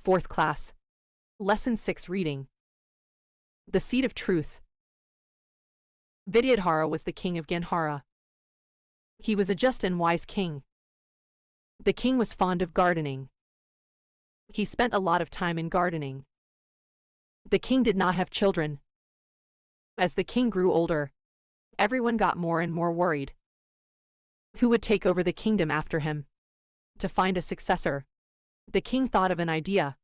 4th class. Lesson 6 reading. The Seed of Truth. BEHRC was the king of Gandhara. He was a just and wise king. The king was fond of gardening. He spent a lot of time in gardening. The king did not have children. As the king grew older, everyone got more and more worried. Who would take over the kingdom after him? To find a successor, the king thought of an idea.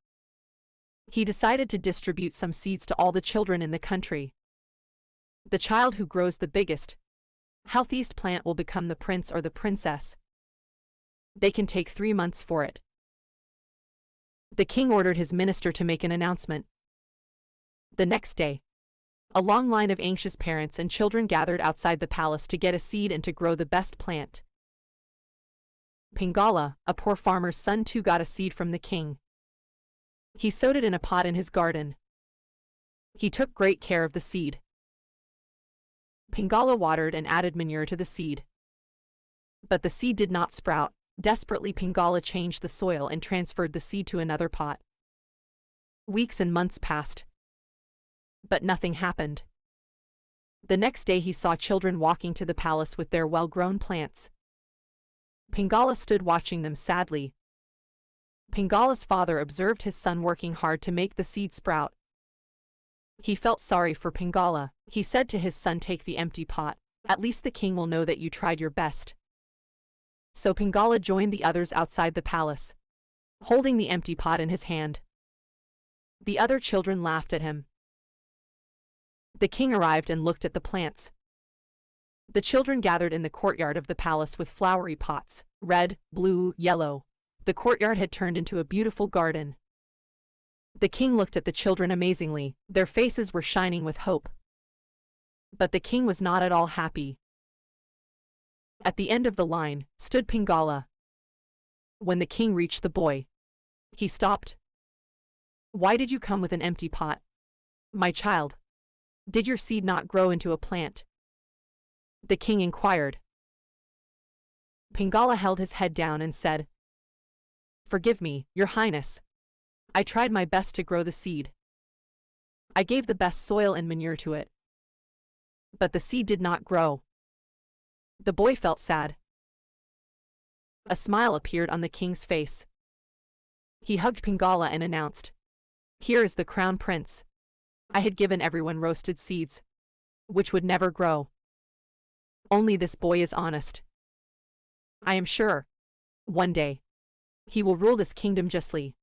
He decided to distribute some seeds to all the children in the country. The child who grows the biggest, healthiest plant will become the prince or the princess. They can take 3 months for it. The king ordered his minister to make an announcement. The next day, a long line of anxious parents and children gathered outside the palace to get a seed and to grow the best plant. Pingala, a poor farmer's son, too got a seed from the king. He sowed it in a pot in his garden. He took great care of the seed. Pingala watered and added manure to the seed. But the seed did not sprout. Desperately, Pingala changed the soil and transferred the seed to another pot. Weeks and months passed, but nothing happened. The next day he saw children walking to the palace with their well-grown plants. Pingala stood watching them sadly. Pingala's father observed his son working hard to make the seed sprout. He felt sorry for Pingala. He said to his son, "Take the empty pot. At least the king will know that you tried your best." So Pingala joined the others outside the palace, holding the empty pot in his hand. The other children laughed at him. The king arrived and looked at the plants. The children gathered in the courtyard of the palace with flowery pots, red, blue, yellow. The courtyard had turned into a beautiful garden. The king looked at the children amazingly. Their faces were shining with hope. But the king was not at all happy. At the end of the line stood Pingala. When the king reached the boy, he stopped. "Why did you come with an empty pot, my child? Did your seed not grow into a plant?" the king inquired. Pingala held his head down and said, "Forgive me, Your Highness. I tried my best to grow the seed. I gave the best soil and manure to it. But the seed did not grow." The boy felt sad. A smile appeared on the king's face. He hugged Pingala and announced, "Here is the crown prince. I had given everyone roasted seeds, which would never grow. Only this boy is honest. I am sure, one day, he will rule this kingdom justly."